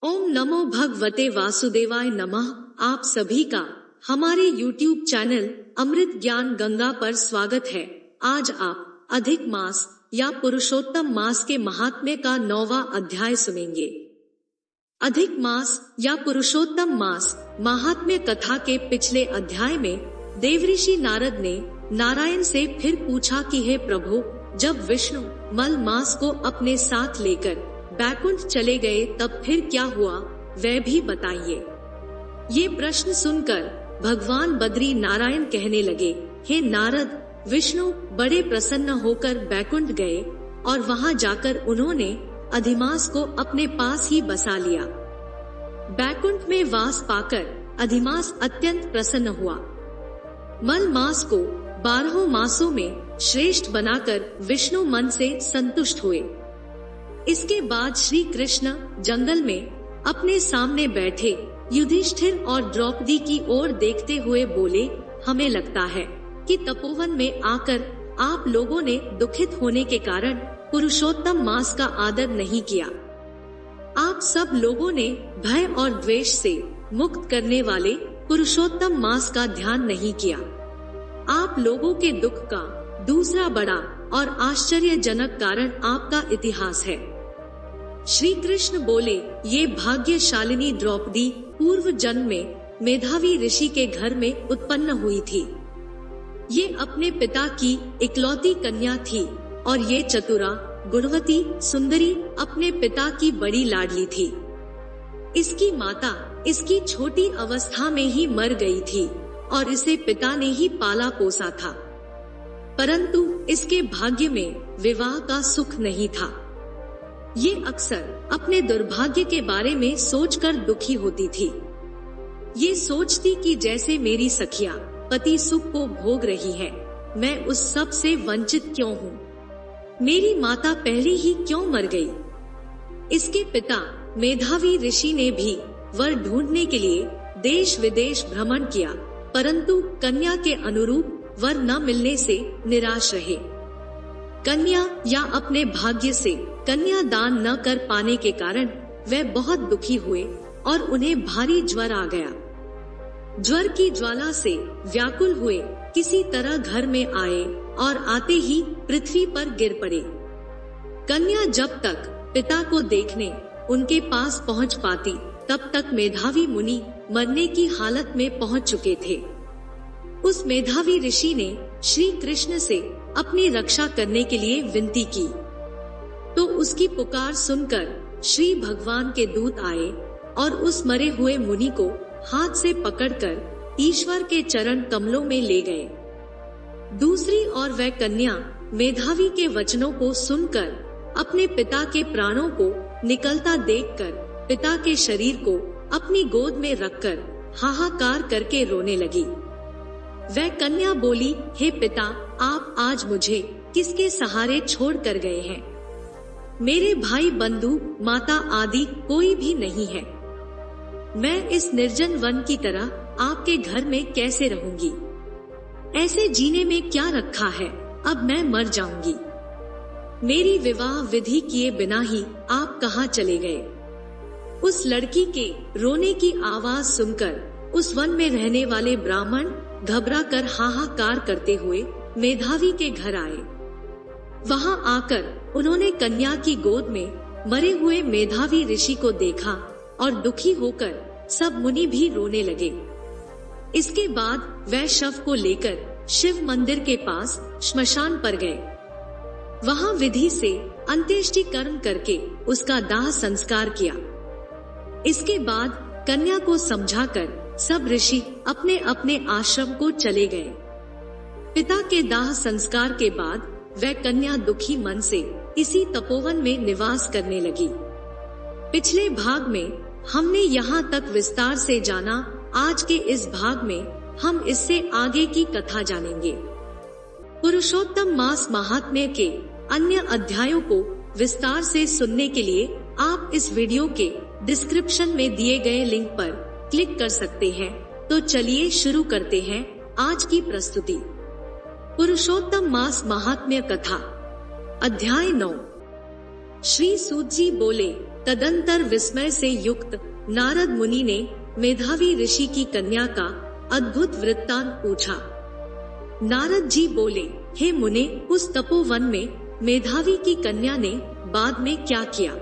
ओम नमो भगवते वासुदेवाय नमः। आप सभी का हमारे YouTube चैनल अमृत ज्ञान गंगा पर स्वागत है। आज आप अधिक मास या पुरुषोत्तम मास के महात्म्य का 9वां अध्याय सुनेंगे। अधिक मास या पुरुषोत्तम मास महात्म्य कथा के पिछले अध्याय में देवऋषि नारद ने नारायण से फिर पूछा कि हे प्रभु, जब विष्णु मल मास को अपने साथ लेकर बैकुंठ चले गए तब फिर क्या हुआ, वह भी बताइए। ये प्रश्न सुनकर भगवान बद्री नारायण कहने लगे, हे नारद, विष्णु बड़े प्रसन्न होकर बैकुंठ गए और वहां जाकर उन्होंने अधिमास को अपने पास ही बसा लिया। बैकुंठ में वास पाकर अधिमास अत्यंत प्रसन्न हुआ। मल मास को 12 मासों में श्रेष्ठ बनाकर विष्णु मन से संतुष्ट हुए। इसके बाद श्री कृष्ण जंगल में अपने सामने बैठे युधिष्ठिर और द्रौपदी की ओर देखते हुए बोले, हमें लगता है कि तपोवन में आकर आप लोगों ने दुखित होने के कारण पुरुषोत्तम मास का आदर नहीं किया। आप सब लोगों ने भय और द्वेष से मुक्त करने वाले पुरुषोत्तम मास का ध्यान नहीं किया। आप लोगों के दुख का दूसरा बड़ा और आश्चर्यजनक कारण आपका इतिहास है। श्री कृष्ण बोले, ये भाग्यशालिनी द्रौपदी पूर्व जन्म में मेधावी ऋषि के घर में उत्पन्न हुई थी। ये अपने पिता की इकलौती कन्या थी और ये चतुरा, गुणवती, सुंदरी अपने पिता की बड़ी लाडली थी। इसकी माता इसकी छोटी अवस्था में ही मर गई थी और इसे पिता ने ही पाला पोसा था, परंतु इसके भाग्य में विवाह का सुख नहीं था। ये अक्सर अपने दुर्भाग्य के बारे में सोचकर दुखी होती थी। ये सोचती कि जैसे मेरी सखिया पति सुख को भोग रही है, मैं उस सब से वंचित क्यों हूँ? मेरी माता पहले ही क्यों मर गई? इसके पिता मेधावी ऋषि ने भी वर ढूंढने के लिए देश विदेश भ्रमण किया, परंतु कन्या के अनुरूप वर न मिलने से निराश रहे। कन्या या अपने भाग्य से कन्या दान न कर पाने के कारण वे बहुत दुखी हुए और उन्हें भारी ज्वर आ गया। ज्वर की ज्वाला से व्याकुल हुए किसी तरह घर में आए और आते ही पृथ्वी पर गिर पड़े। कन्या जब तक पिता को देखने उनके पास पहुंच पाती, तब तक मेधावी मुनि मरने की हालत में पहुंच चुके थे। उस मेधावी ऋषि ने श्री कृष्ण से अपनी रक्षा करने के लिए विनती की, तो उसकी पुकार सुनकर श्री भगवान के दूत आए और उस मरे हुए मुनि को हाथ से पकड़कर ईश्वर के चरण कमलों में ले गए। दूसरी ओर वह कन्या मेधावी के वचनों को सुनकर अपने पिता के प्राणों को निकलता देखकर पिता के शरीर को अपनी गोद में रखकर हाहाकार करके रोने लगी। वह कन्या बोली, हे पिता, आप आज मुझे किसके सहारे छोड़ कर गए हैं? मेरे भाई बंधु माता आदि कोई भी नहीं है। मैं इस निर्जन वन की तरह आपके घर में कैसे रहूंगी? ऐसे जीने में क्या रखा है? अब मैं मर जाऊंगी। मेरी विवाह विधि किए बिना ही आप कहाँ चले गए? उस लड़की के रोने की आवाज सुनकर उस वन में रहने वाले ब्राह्मण घबराकर हाहाकार करते हुए मेधावी के घर आए। वहां आकर उन्होंने कन्या की गोद में मरे हुए मेधावी ऋषि को देखा और दुखी होकर सब मुनि भी रोने लगे। इसके बाद वह शव को लेकर शिव मंदिर के पास श्मशान पर गए। वहां विधि से अंत्येष्टि कर्म करके उसका दाह संस्कार किया। इसके बाद कन्या को समझाकर सब ऋषि अपने अपने आश्रम को चले गए। पिता के दाह संस्कार के बाद वह कन्या दुखी मन से इसी तपोवन में निवास करने लगी। पिछले भाग में हमने यहाँ तक विस्तार से जाना। आज के इस भाग में हम इससे आगे की कथा जानेंगे। पुरुषोत्तम मास महात्म्य के अन्य अध्यायों को विस्तार से सुनने के लिए आप इस वीडियो के डिस्क्रिप्शन में दिए गए लिंक पर क्लिक कर सकते हैं। तो चलिए शुरू करते हैं आज की प्रस्तुति। पुरुषोत्तम मास महात्म्य कथा, अध्याय 9। श्री सूत जी बोले, तदंतर विस्मय से युक्त नारद मुनि ने मेधावी ऋषि की कन्या का अद्भुत वृत्तांत पूछा। नारद जी बोले, हे मुने, उस तपोवन में मेधावी की कन्या ने बाद में क्या किया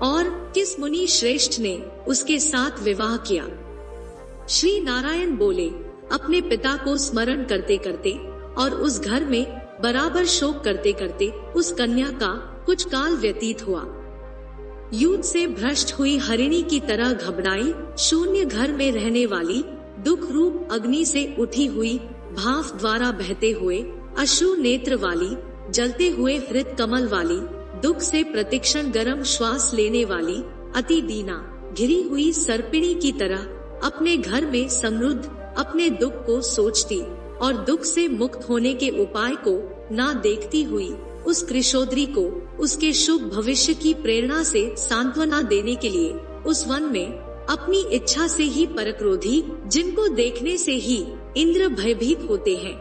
और किस मुनि श्रेष्ठ ने उसके साथ विवाह किया? श्री नारायण बोले, अपने पिता को स्मरण करते करते और उस घर में बराबर शोक करते करते उस कन्या का कुछ काल व्यतीत हुआ। युद्ध से भ्रष्ट हुई हरिणी की तरह घबराई शून्य घर में रहने वाली, दुख रूप अग्नि से उठी हुई, भाव द्वारा बहते हुए अश्रु नेत्र वाली, जलते हुए हृत कमल वाली, दुख से प्रतिक्षण गर्म श्वास लेने वाली, अति दीना घिरी हुई सर्पिणी की तरह अपने घर में समृद्ध अपने दुख को सोचती और दुख से मुक्त होने के उपाय को ना देखती हुई उस कृशोद्री को उसके शुभ भविष्य की प्रेरणा से सांत्वना देने के लिए उस वन में अपनी इच्छा से ही परक्रोधी, जिनको देखने से ही इंद्र भयभीत होते हैं,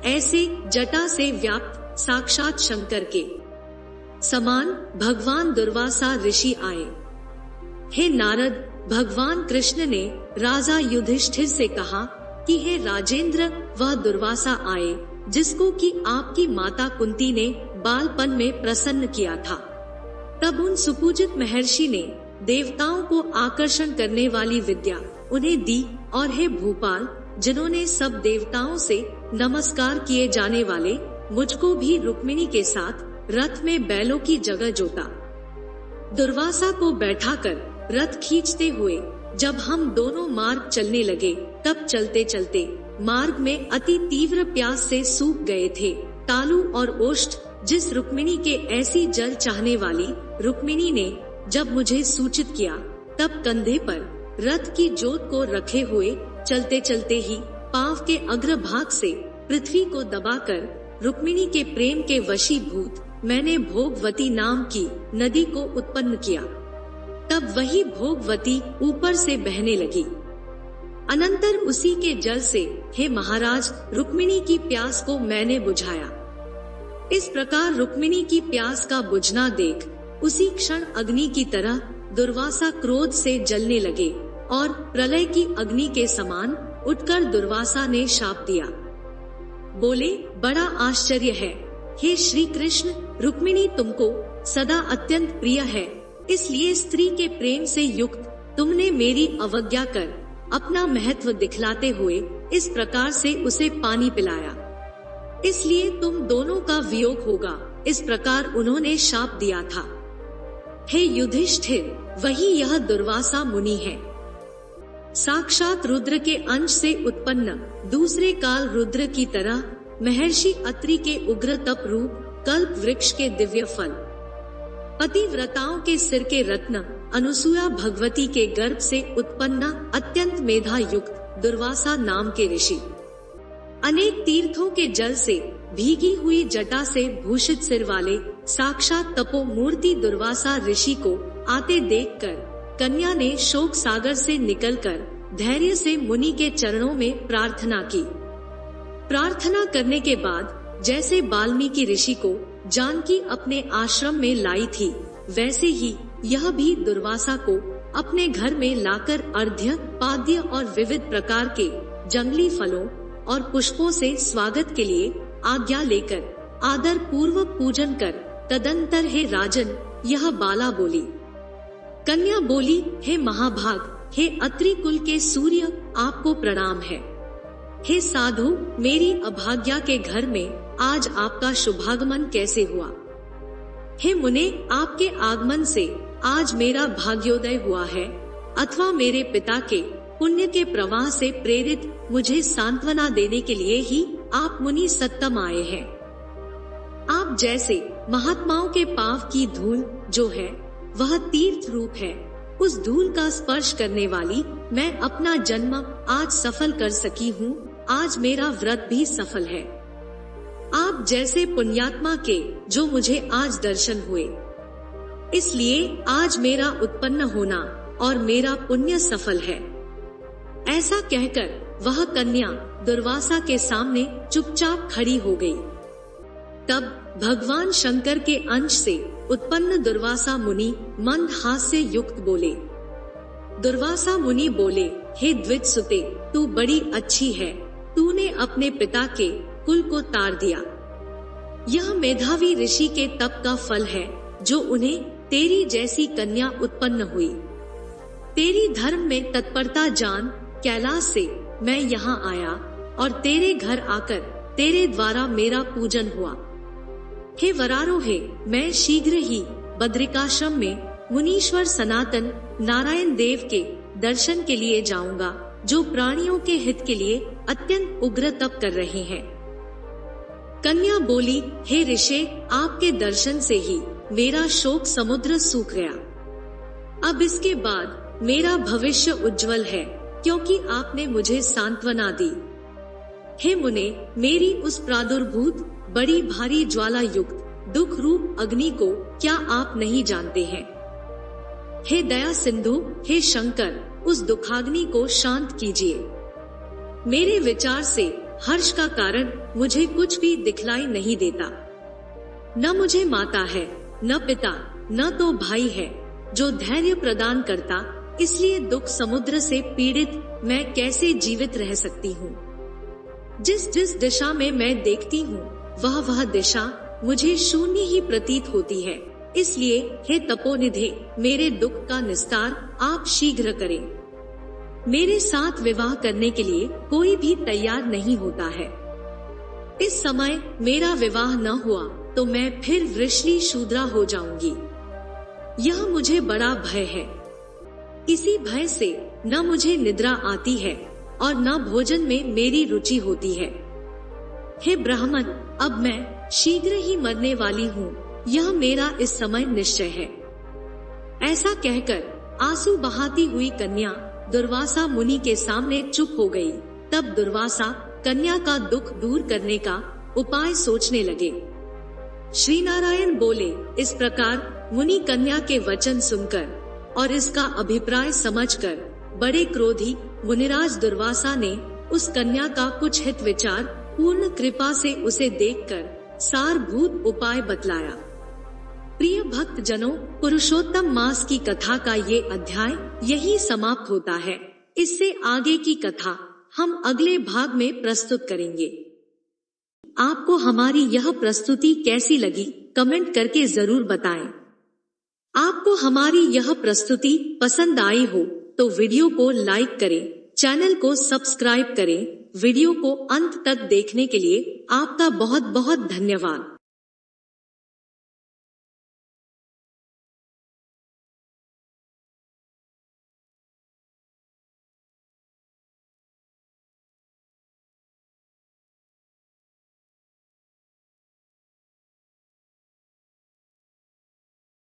ऐसे जटा से व्याप्त साक्षात शंकर के समान भगवान दुर्वासा ऋषि आए। हे नारद, भगवान कृष्ण ने राजा युधिष्ठिर से कहा कि हे राजेंद्र, वह दुर्वासा आए जिसको कि आपकी माता कुंती ने बालपन में प्रसन्न किया था। तब उन सुपूजित महर्षि ने देवताओं को आकर्षण करने वाली विद्या उन्हें दी और हे भूपाल, जिन्होंने सब देवताओं से नमस्कार किए जाने वाले मुझको भी रुक्मिणी के साथ रथ में बैलों की जगह जोता। दुर्वासा को बैठाकर रथ खींचते हुए जब हम दोनों मार्ग चलने लगे, तब चलते चलते मार्ग में अति तीव्र प्यास से सूख गए थे तालु और ओष्ठ। जिस रुक्मिणी के ऐसी जल चाहने वाली रुक्मिणी ने जब मुझे सूचित किया, तब कंधे पर रथ की जोत को रखे हुए चलते चलते ही पांव के अग्रभाग से पृथ्वी को दबाकर रुक्मिणी के प्रेम के वशीभूत मैंने भोगवती नाम की नदी को उत्पन्न किया। तब वही भोगवती ऊपर से बहने लगी। अनंतर उसी के जल से हे महाराज, रुक्मिणी की प्यास को मैंने बुझाया। इस प्रकार रुक्मिणी की प्यास का बुझना देख उसी क्षण अग्नि की तरह दुर्वासा क्रोध से जलने लगे और प्रलय की अग्नि के समान उठकर दुर्वासा ने शाप दिया। बोले, बड़ा आश्चर्य है हे श्री कृष्ण, रुक्मिणी तुमको सदा अत्यंत प्रिय है, इसलिए स्त्री के प्रेम से युक्त तुमने मेरी अवज्ञा कर अपना महत्व दिखलाते हुए इस प्रकार से उसे पानी पिलाया, इसलिए तुम दोनों का वियोग होगा, इस प्रकार उन्होंने शाप दिया था। हे युधिष्ठिर, वही यह दुर्वासा मुनि है। साक्षात रुद्र के अंश से उत्पन्न दूसरे काल रुद्र की तरह महर्षि अत्रि के उग्र तप रूप कल्प वृक्ष के दिव्य फल, पतिव्रताओं के सिर के रत्न, अनुसूया भगवती के गर्भ से उत्पन्न अत्यंत मेधा युक्त दुर्वासा नाम के ऋषि, अनेक तीर्थों के जल से भीगी हुई जटा से भूषित सिर वाले साक्षात तपो मूर्ति दुर्वासा ऋषि को आते देखकर कन्या ने शोक सागर से निकलकर धैर्य से मुनि के चरणों में प्रार्थना की। प्रार्थना करने के बाद जैसे वाल्मीकि ऋषि को जानकी अपने आश्रम में लाई थी, वैसे ही यह भी दुर्वासा को अपने घर में लाकर अर्घ्य, पाद्य और विविध प्रकार के जंगली फलों और पुष्पों से स्वागत के लिए आज्ञा लेकर आदर पूर्वक पूजन कर तदंतर हे राजन, यह बाला बोली। कन्या बोली, हे महाभाग, हे अत्रि कुल के सूर्य, आपको प्रणाम है। हे साधु, मेरी अभाग्या के घर में आज आपका शुभागमन कैसे हुआ? हे मुने, आपके आगमन से आज मेरा भाग्योदय हुआ है, अथवा मेरे पिता के पुण्य के प्रवाह से प्रेरित मुझे सांत्वना देने के लिए ही आप मुनि सत्तम आए हैं। आप जैसे महात्माओं के पांव की धूल जो है वह तीर्थ रूप है, उस धूल का स्पर्श करने वाली मैं अपना जन्म आज सफल कर सकी हूँ। आज मेरा व्रत भी सफल है। आप जैसे पुण्यात्मा के जो मुझे आज दर्शन हुए, इसलिए आज मेरा उत्पन्न होना और मेरा पुण्य सफल है। ऐसा कहकर वह कन्या दुर्वासा के सामने चुपचाप खड़ी हो गई। तब भगवान शंकर के अंश से उत्पन्न दुर्वासा मुनि मंद हास्य युक्त बोले। दुर्वासा मुनि बोले, हे द्विज सुते, तू बड़ी अच्छी है, तूने अपने पिता के कुल को तार दिया। यह मेधावी ऋषि के तप का फल है जो उन्हें तेरी जैसी कन्या उत्पन्न हुई। तेरी धर्म में तत्परता जान कैलाश से मैं यहाँ आया और तेरे घर आकर तेरे द्वारा मेरा पूजन हुआ। हे वरारोहे, मैं शीघ्र ही बद्रिकाश्रम में मुनीश्वर सनातन नारायण देव के दर्शन के लिए जाऊंगा, जो प्राणियों के हित के लिए अत्यंत उग्र तप कर रहे हैं। कन्या बोली, हे ऋषि, आपके दर्शन से ही मेरा शोक समुद्र सूख गया। अब इसके बाद मेरा भविष्य उज्जवल है, क्योंकि आपने मुझे सांत्वना दी। हे मुने, मेरी उस प्रादुर्भूत बड़ी भारी ज्वाला युक्त दुख रूप अग्नि को क्या आप नहीं जानते हैं? हे दया सिंधु, हे शंकर, उस दुखाग्नि को शांत कीजिए। मेरे विचार से हर्ष का कारण मुझे कुछ भी दिखलाई नहीं देता। न मुझे माता है, न पिता, न तो भाई है जो धैर्य प्रदान करता, इसलिए दुख समुद्र से पीड़ित मैं कैसे जीवित रह सकती हूँ? जिस जिस दिशा में मैं देखती हूँ वह दिशा मुझे शून्य ही प्रतीत होती है। इसलिए हे तपोनिधे, मेरे दुख का निस्तार आप शीघ्र करें। मेरे साथ विवाह करने के लिए कोई भी तैयार नहीं होता है। इस समय मेरा विवाह न हुआ तो मैं फिर वृषली शूद्रा हो जाऊंगी। यह मुझे बड़ा भय है। इसी भय से न मुझे निद्रा आती है और न भोजन में मेरी रुचि होती है। हे ब्राह्मण, अब मैं शीघ्र ही मरने वाली हूँ, यह मेरा इस समय निश्चय है। ऐसा कहकर आंसू बहाती हुई कन्या दुर्वासा मुनि के सामने चुप हो गई। तब दुर्वासा कन्या का दुख दूर करने का उपाय सोचने लगे। श्री नारायण बोले, इस प्रकार मुनि कन्या के वचन सुनकर और इसका अभिप्राय समझकर बड़े क्रोधी मुनिराज दुर्वासा ने उस कन्या का कुछ हित विचार पूर्ण कृपा से उसे देखकर सारभूत उपाय बतलाया। प्रिय भक्त जनों, पुरुषोत्तम मास की कथा का ये अध्याय यही समाप्त होता है। इससे आगे की कथा हम अगले भाग में प्रस्तुत करेंगे। आपको हमारी यह प्रस्तुति कैसी लगी, कमेंट करके जरूर बताएं। आपको हमारी यह प्रस्तुति पसंद आई हो तो वीडियो को लाइक करें, चैनल को सब्सक्राइब करें। वीडियो को अंत तक देखने के लिए आपका बहुत बहुत धन्यवाद।